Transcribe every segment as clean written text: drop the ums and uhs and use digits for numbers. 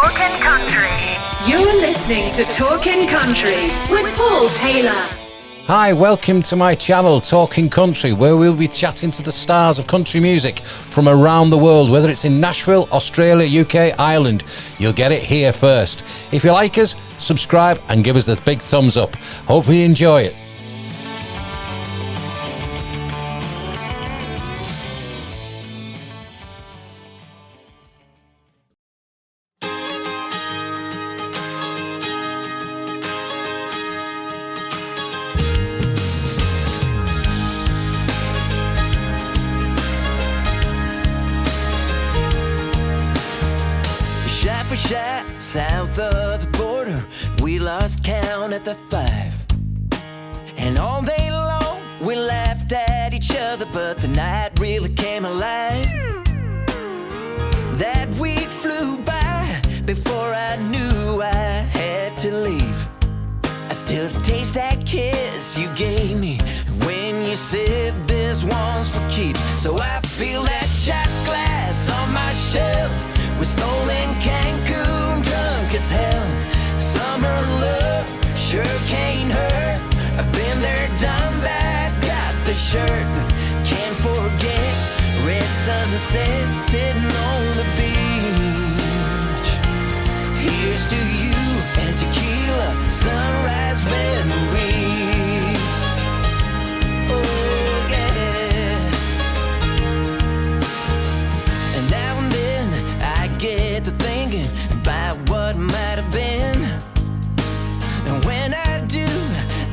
Talkin Country. You're listening to Talkin Country with Paul Taylor. Hi, welcome to my channel, Talkin Country, where we'll be chatting to the stars of country music from around the world, whether it's in Nashville, Australia, UK, Ireland. You'll get it here first. If you like us, subscribe and give us the big thumbs up. Hopefully you enjoy it. South of the border, we lost count at the 5. And all day long, we laughed at each other, but the night really came alive. That week flew by before I knew I had to leave. I still taste that kiss you gave me when you said this one's for keeps. So I feel that shot glass on my shelf with stolen Cancun, drunk as hell. Summer love sure can't hurt. I've been there, done that, got the shirt. Can't forget red sunset sitting on the beach. Here's to you and tequila, sunrise memories. Oh yeah. And now and then I get to thinking about what might have been. And when I do,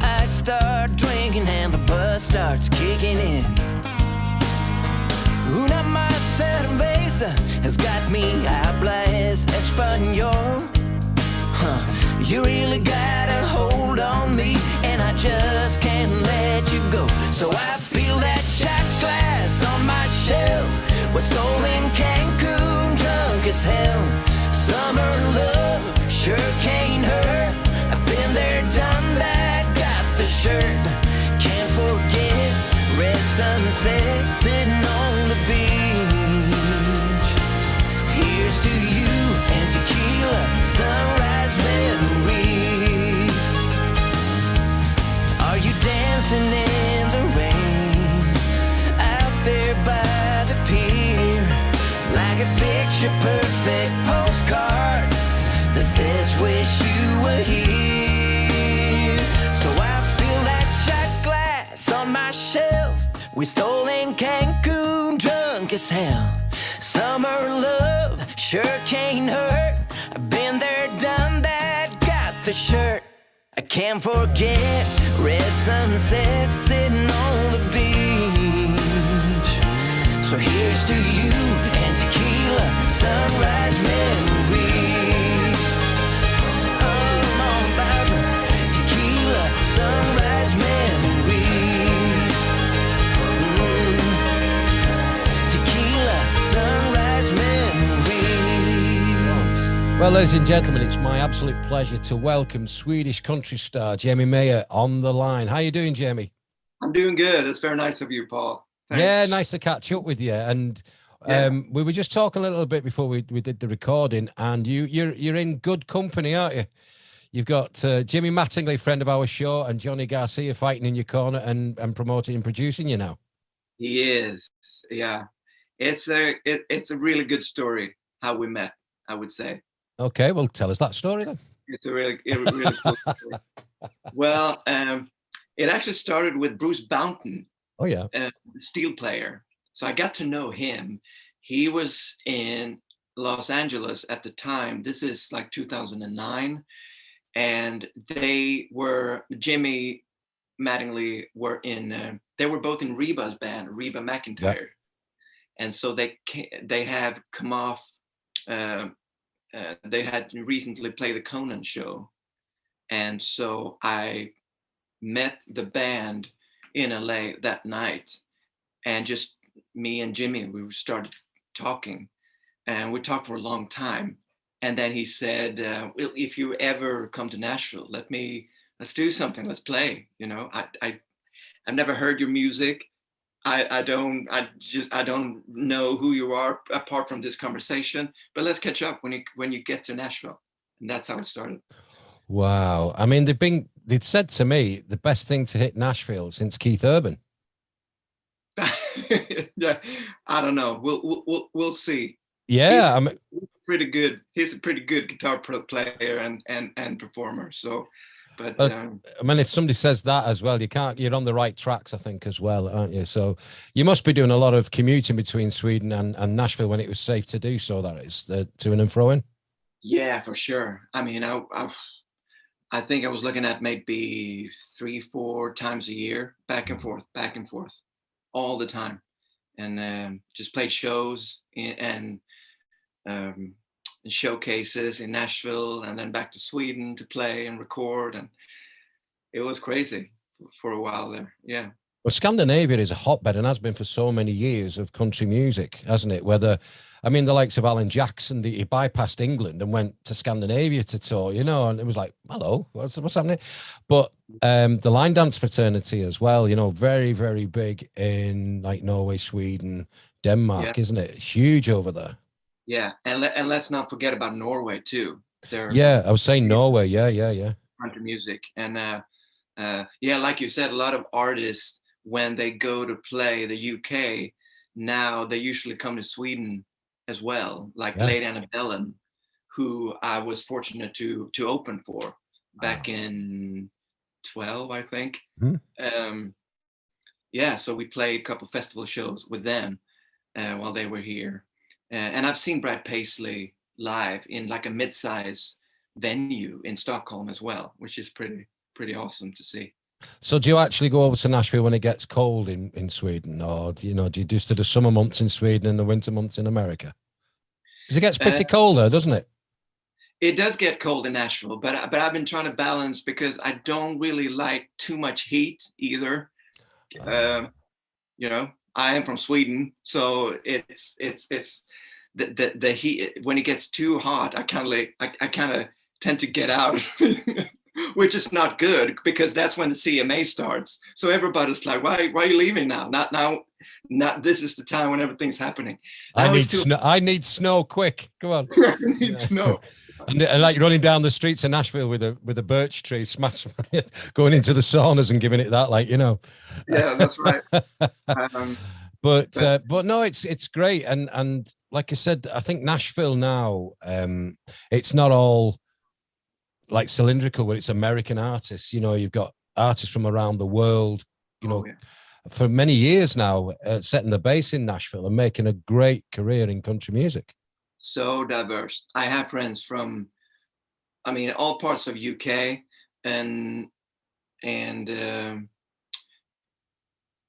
I start drinking and the buzz starts kicking in. Una más cerveza has got me hablas español. You really got a hold on me and I just can't let you go. So I feel that shot glass on my shelf with stolen Cancun, drunk as hell. Summer love sure can't hurt. I've been there, done that, got the shirt. Can't forget red sunset sitting on the beach. Here's to you and tequila, sunrise memories. Are you dancing in the rain out there by the pier, like a picture perfect postcard that says wish you were here? So I feel that shot glass on my shelf. We stole in Cancun, drunk as hell. Summer love sure can't hurt. I've been there, done that, got the shirt. I can't forget red sunset sitting on the beach. So here's to you and tequila, sunrise memories. I'm all about tequila, sunrise memories. Tequila, sunrise memories. Well, ladies and gentlemen, it's my absolute pleasure to welcome Swedish country star Jamie Meyer on the line. How you doing, Jamie? I'm doing good. It's very nice of you, Paul. Thanks. Yeah, nice to catch up with you. And we were just talking a little bit before we did the recording, and you're in good company, aren't you? You've got Jimmy Mattingly, friend of our show, and Johnny Garcia fighting in your corner and promoting and producing you now. He is. Yeah. It's a really good story how we met, I would say. Okay, well, tell us that story then. It's a really cool story. Well, it actually started with Bruce Bounton. Oh yeah. Steel player. So I got to know him. He was in Los Angeles at the time. This is like 2009. And Jimmy Mattingly were they were both in Reba's band, Reba McEntire. Yep. And so they have come off, they had recently played the Conan show. And so I met the band in LA that night, and just me and Jimmy, we started talking, and we talked for a long time. And then he said, well, if you ever come to Nashville, let's do something, let's play. You know, I've never heard your music. I don't know who you are apart from this conversation, but let's catch up when you get to Nashville. And that's how it started. Wow. I mean, they'd said to me the best thing to hit Nashville since Keith Urban. Yeah, I don't know. We'll see. Yeah, He's pretty good. He's a pretty good guitar player and performer. So, but I mean, if somebody says that as well, you're on the right tracks, I think, as well, aren't you? So you must be doing a lot of commuting between Sweden and Nashville when it was safe to do so. That is the to and fro in. yeah, for sure. I mean, I think I was looking at maybe 3-4 times a year, back and forth, all the time, and just played shows and showcases in Nashville, and then back to Sweden to play and record, and it was crazy for a while there. Yeah. Well, Scandinavia is a hotbed and has been for so many years of country music, hasn't it? I mean, the likes of Alan Jackson, he bypassed England and went to Scandinavia to tour, and it was like, hello, what's happening? But the line dance fraternity as well, very, very big in like Norway, Sweden, Denmark, isn't it? Huge over there. Yeah, and let's not forget about Norway too. I was saying Norway. Yeah. Country music, and like you said, a lot of artists, when they go to play the UK, now they usually come to Sweden as well, like Lady Annabellen, who I was fortunate to open for back in 12, I think. Mm-hmm. So we played a couple festival shows with them while they were here. And I've seen Brad Paisley live in like a mid-size venue in Stockholm as well, which is pretty awesome to see. So do you actually go over to Nashville when it gets cold in Sweden, or do you just do the summer months in Sweden and the winter months in America? Because it gets pretty cold there, doesn't it? It does get cold in Nashville, but I've been trying to balance because I don't really like too much heat either. I am from Sweden, so it's the heat. When it gets too hot, I kind of tend to get out. Which is not good, because that's when the CMA starts. So everybody's like, why are you leaving now? Not now. Not this is the time when everything's happening. I need snow quick. Come on. I need snow. And like running down the streets of Nashville with a birch tree, going into the saunas and giving it that, Yeah, that's right. But no, it's great. And like I said, I think Nashville now, it's not all like cylindrical where it's American artists. You've got artists from around the world, for many years now, setting the base in Nashville and making a great career in country music. So diverse. I have friends from, all parts of UK and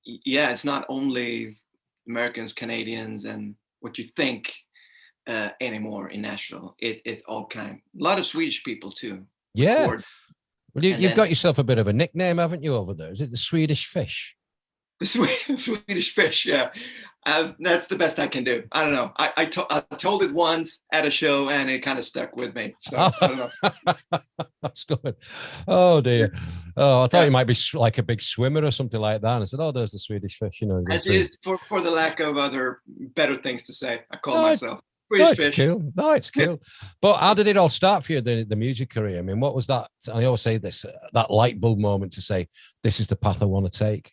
it's not only Americans, Canadians, and what you think anymore in Nashville. It's all kind. A lot of Swedish people too. Yeah. Well, you've got yourself a bit of a nickname, haven't you, over there? Is it the Swedish Fish? The Swedish Fish, yeah. That's the best I can do. I don't know. I told it once at a show, and it kind of stuck with me. So I don't know. That's good. Oh dear. Oh, I thought you might be like a big swimmer or something like that. And I said, "Oh, there's the Swedish Fish." It is for the lack of other better things to say. I call myself No, Swedish it's Fish. cool. No, it's cool. But how did it all start for you, the music career? I mean, what was that? I always say this, that light bulb moment to say, this is the path I want to take.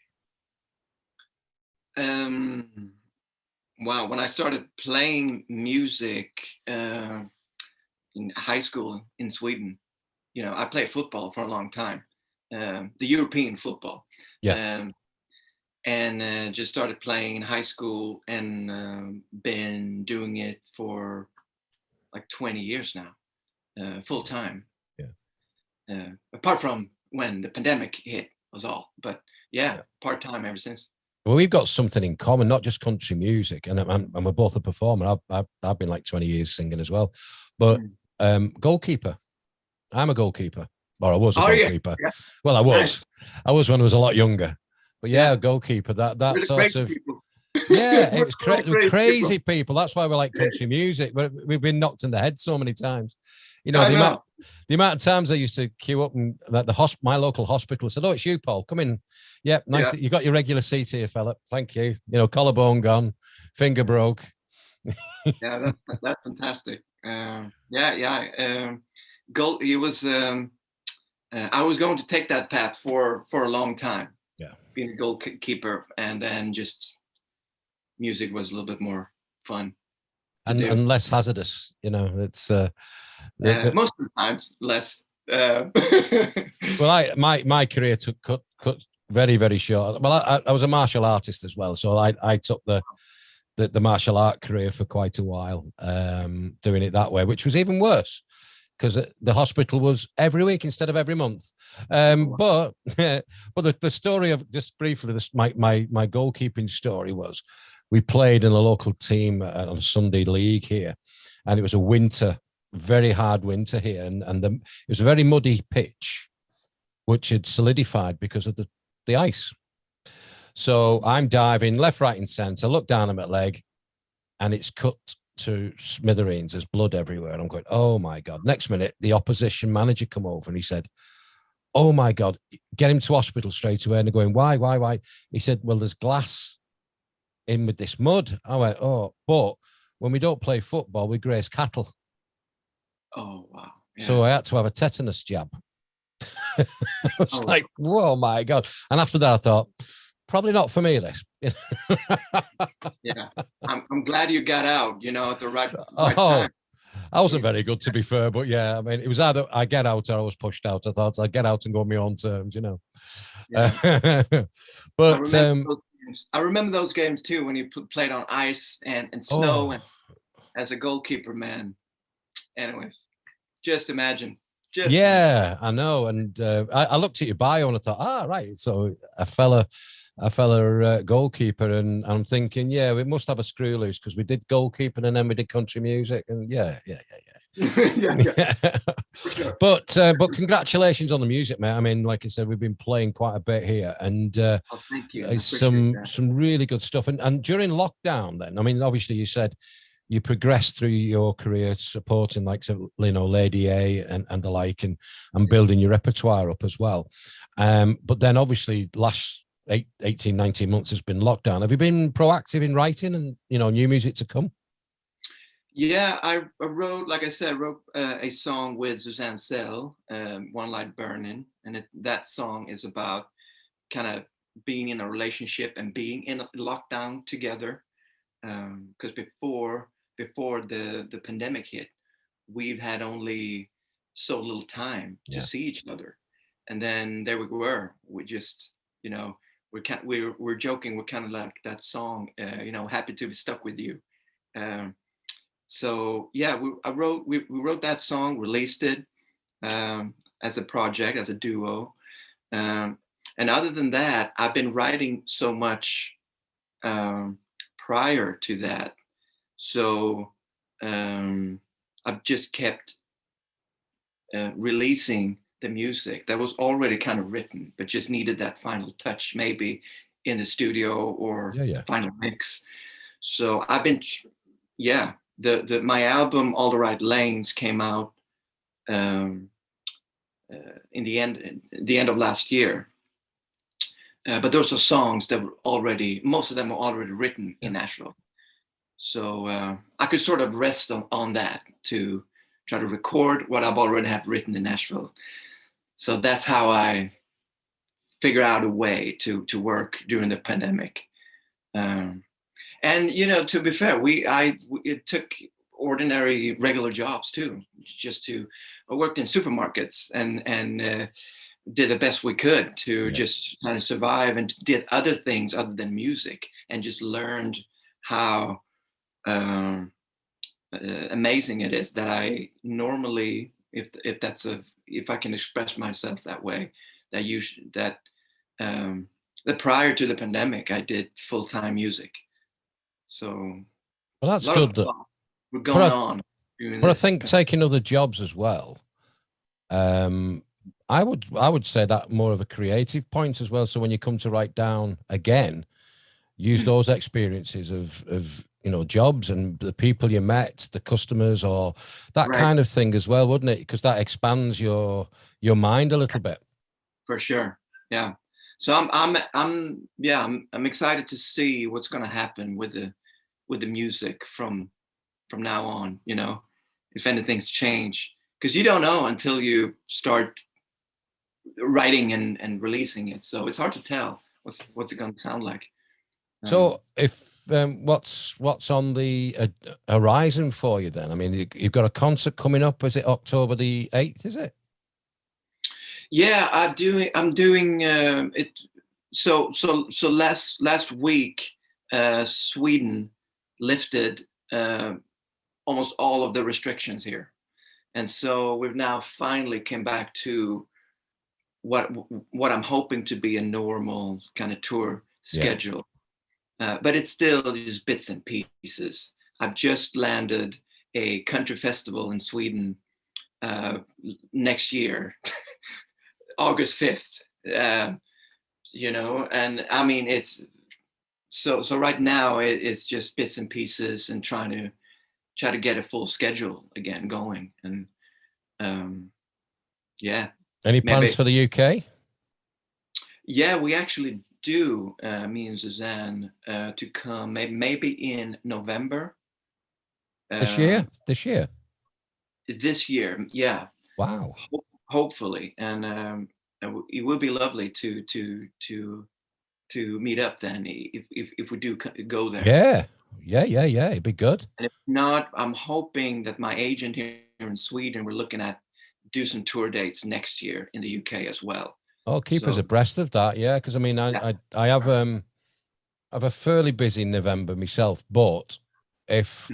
Wow, when I started playing music in high school in Sweden, I played football for a long time, the European football. Yeah. And just started playing in high school and been doing it for like 20 years now, full time. Yeah. Apart from when the pandemic hit was all, but part time ever since. Well, we've got something in common, not just country music, and we're both a performer. I've been like 20 years singing as well, but goalkeeper. I'm a goalkeeper, or I was a goalkeeper. Yeah. Well, I was when I was a lot younger. But a goalkeeper. That sort of. Yeah, it was Crazy crazy people. That's why we like country music. But we've been knocked in the head so many times. You know, I know. the amount of times I used to queue up and that my local hospital said, "Oh, it's you, Paul. Come in. Yep, nice. Yeah. You got your regular seat here, fella. Thank you. You know, collarbone gone, finger broke." Yeah, that's fantastic. Yeah. Goal. It was. I was going to take that path for a long time. Yeah. Being a goalkeeper, and then just music was a little bit more fun. And less hazardous. You know, it's most of the times less. Well, my career took cut very, very short. Well, I was a martial artist as well, so I took the martial art career for quite a while, doing it that way, which was even worse because the hospital was every week instead of every month. But the story of, just briefly, my goalkeeping story was, we played in a local team on a Sunday league here, and it was a winter, very hard winter here, and it was a very muddy pitch, which had solidified because of the ice. So I'm diving left, right, and centre. Look down at my leg, and it's cut to smithereens. There's blood everywhere. And I'm going, oh my God. Next minute, the opposition manager come over and he said, oh my God, get him to hospital straight away. And they're going, why? He said, well, there's glass in with this mud. I went, oh, but when we don't play football, we graze cattle. Oh, wow. Yeah. So I had to have a tetanus jab. I was like, whoa, my God. And after that, I thought, probably not for me, this. Yeah, I'm glad you got out, at the right time. I wasn't very good, to be fair, but yeah, I mean, it was either I get out or I was pushed out. I thought I'd get out and go on my own terms, Yeah. But I remember those games too, when you played on ice and snow, and as a goalkeeper, man. Anyways, just imagine. Yeah, I know. And I looked at your bio and I thought, right, so a fella goalkeeper, and I'm thinking, yeah, we must have a screw loose because we did goalkeeping and then we did country music, and yeah. Yeah. For sure. But congratulations on the music, mate. I mean, like I said, we've been playing quite a bit here, and thank you. some really good stuff. And during lockdown, then, I mean, obviously you said you progressed through your career supporting, like, Lady A and the like, and building your repertoire up as well. But then obviously last 18, 19 months has been lockdown. Have you been proactive in writing and, new music to come? Yeah, I wrote, like I said, a song with Suzanne Sell, One Light Burning. And that song is about kind of being in a relationship and being in a lockdown together. Because before the pandemic hit, we've had only so little time to see each other. And then there we were. We just, we're joking. We're kind of like that song, happy to be stuck with you. So yeah, we wrote that song, released it as a project, as a duo. And other than that, I've been writing so much prior to that. So I've just kept releasing the music that was already kind of written, but just needed that final touch, maybe in the studio or final mix. So I've been, my album All the Right Lanes came out in the end of last year. But those are songs that were most of them were already written in Nashville. So I could sort of rest on that to try to record what I've already have written in Nashville. So that's how I figure out a way to work during the pandemic. And, to be fair, it took ordinary, regular jobs too, I worked in supermarkets and did the best we could to just kind of survive, and did other things other than music, and just learned how amazing it is that I normally, if I can express myself that way, that prior to the pandemic, I did full-time music. So well, that's good. We're going on. But I think taking other jobs as well. I would say that more of a creative point as well. So when you come to write down again, use those experiences of jobs and the people you met, the customers, or that Right. kind of thing as well, wouldn't it? Because that expands your mind a little bit. For sure. Yeah. So I'm excited to see what's going to happen with the music from now on, if anything's changed, because you don't know until you start writing and releasing it. So it's hard to tell what's it going to sound like. So if what's on the horizon for you then? I mean, you've got a concert coming up. Is it October the 8th? Is it? Yeah, I'm doing it. So last week, Sweden lifted almost all of the restrictions here, and so we've now finally came back to what I'm hoping to be a normal kind of tour schedule. But it's still just bits and pieces. I've just landed a country festival in Sweden next year, August 5th. And I mean, it's so right now it's just bits and pieces and try to get a full schedule again going. And Any plans for the UK? Yeah, we actually do, me and Suzanne, to come maybe in November. This year? This year, yeah. Wow. Hopefully, and it would be lovely to meet up then if we do go there. Yeah. It'd be good. And if not, I'm hoping that my agent here in Sweden, we're looking at do some tour dates next year in the UK as well. Oh, keep us abreast of that, yeah. Because I mean, I have a fairly busy November myself, but if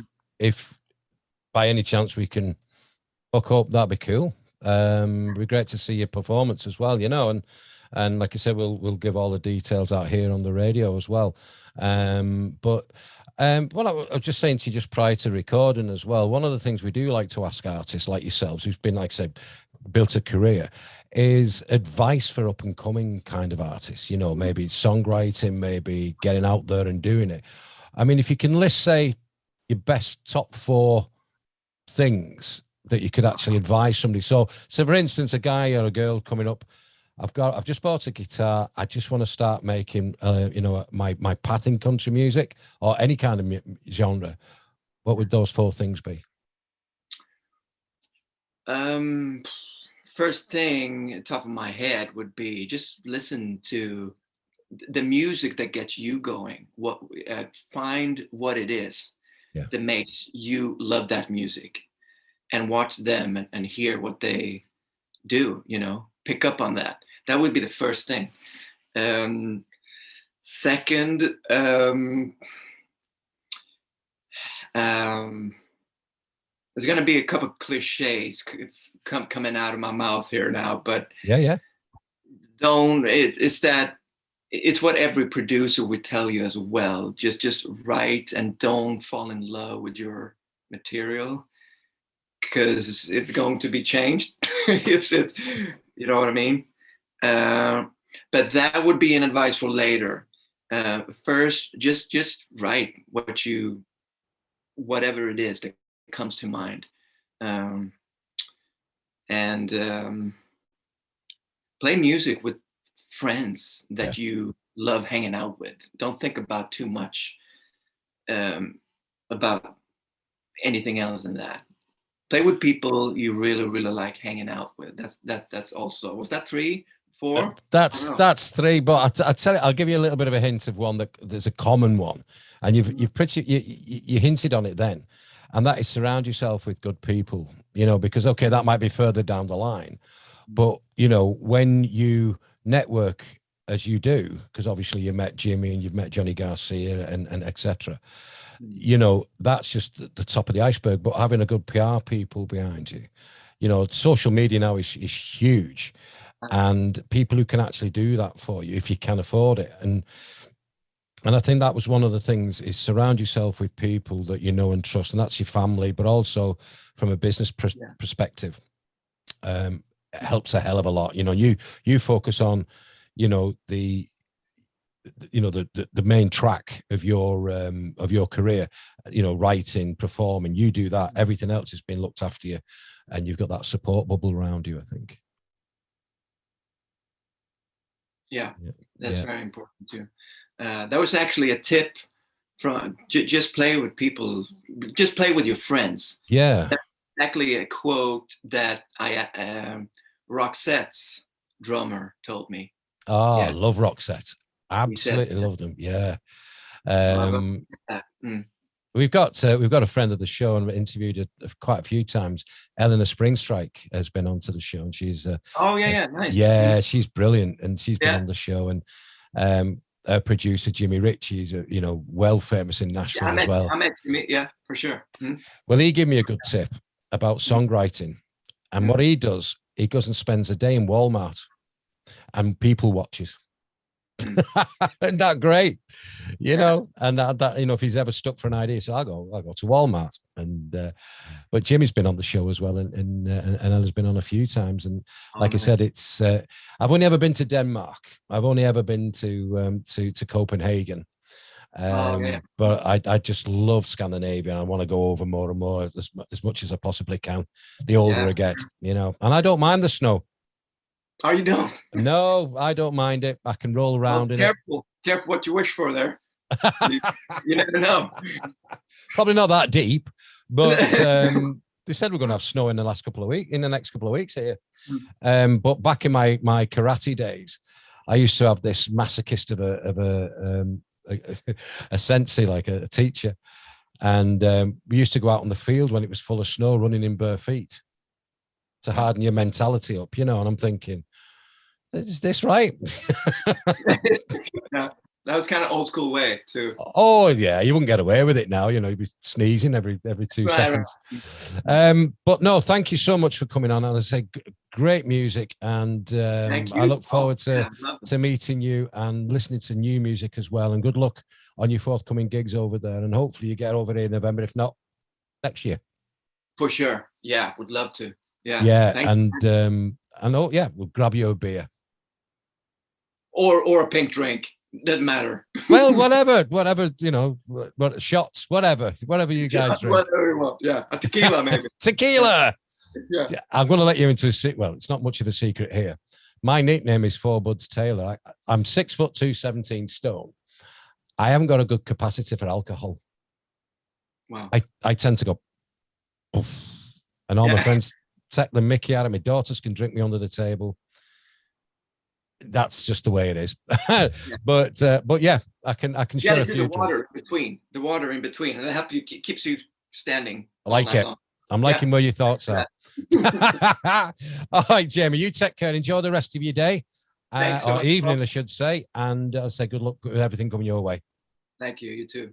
by any chance we can hook up, that'd be cool. It'd be great to see your performance as well, and like I said, we'll give all the details out here on the radio as well. But what I was just saying to you just prior to recording as well, one of the things we do like to ask artists like yourselves who's been, like I said, built a career, is advice for up and coming kind of artists, maybe songwriting, maybe getting out there and doing it. I mean, if you can list, say, your best top 4 things that you could actually advise somebody. So for instance, a guy or a girl coming up, I've just bought a guitar. I just want to start making, my path in country music or any kind of genre. What would those 4 things be? First thing, top of my head, would be just listen to the music that gets you going. Find what it is that makes you love that music, and watch them and hear what they do. Pick up on that. That would be the first thing. Second, there's going to be a couple of cliches coming out of my mouth here now, but it's what every producer would tell you as well. Just write and don't fall in love with your material, because it's going to be changed. it's you know what I mean. But that would be an advice for later. First, just write whatever it is that comes to mind, and play music with friends that you love hanging out with. Don't think about too much about anything else than that. Play with people you really, really like hanging out with. That's also, was that 3, 4? That's 3, but I tell you, I'll give you a little bit of a hint of one that there's a common one, and you hinted on it then, and that is surround yourself with good people. Because that might be further down the line, but when you network as you do, because obviously you met Jimmy and you've met Johnny Garcia and etc. That's just the top of the iceberg. But having a good PR people behind you, social media now is huge, and people who can actually do that for you if you can afford it. And I think that was one of the things, is surround yourself with people that you know and trust, and that's your family, but also from a business perspective, it helps a hell of a lot. You focus on, the the main track of your career, writing, performing. You do that. Everything else has been looked after you, and you've got that support bubble around you, I think. Yeah, that's very important too. That was actually a tip from just play with people, just play with your friends. Yeah. That's exactly a quote that Roxette's drummer told me. Oh, I love Roxette. Absolutely love them. Yeah. We've got a friend of the show and interviewed her quite a few times. Eleanor Springstrike has been onto the show, and she's nice. Yeah, she's brilliant, and she's been on the show. And her producer Jimmy Ritchie's well famous in Nashville as well. I met Jimmy, for sure. Well, he gave me a good tip about songwriting, and what he does, he goes and spends a day in Walmart and people watches. Isn't that great? And that if he's ever stuck for an idea, so I'll go to Walmart. And but Jimmy's been on the show as well, and Ella's been on a few times. And like I said, it's I've only ever been to Denmark. I've only ever been to Copenhagen. But I just love Scandinavia, and I want to go over more and more as much as I possibly can. The older I get, and I don't mind the snow. Oh, you don't? No, I don't mind it. I can roll around in it. Careful what you wish for there. You never know. Probably not that deep, but they said we're going to have snow in the next couple of weeks here. But back in my karate days, I used to have this masochist of a sensei, like a teacher, and we used to go out on the field when it was full of snow, running in bare feet to harden your mentality up, and I'm thinking, is this right? That was kind of old school way too. Oh yeah, you wouldn't get away with it now. You'd be sneezing every 2 seconds. But no, thank you so much for coming on. And I say, great music, and I look forward to meeting you and listening to new music as well. And good luck on your forthcoming gigs over there. And hopefully you get over here in November, if not next year. For sure. Yeah, would love to. Yeah. Yeah, and I know. Yeah, we'll grab you a beer or a pink drink. Doesn't matter. Well, whatever, what shots, whatever you guys drink. Whatever you want. Yeah, a tequila maybe. Tequila. Yeah. I'm going to let you into a secret. Well, it's not much of a secret here. My nickname is Four Buds Taylor. I'm 6'2", 17 stone. I haven't got a good capacity for alcohol. Wow. I tend to go, and all my friends take the mickey out of me. Daughters can drink me under the table. That's just the way it is. But yeah, I can share a few. The water in between, and that keeps you standing. I like it. I'm liking where your thoughts are. All right, Jamie, you take care. Enjoy the rest of your day, or evening, I should say. And I'll say good luck with everything coming your way. Thank you. You too.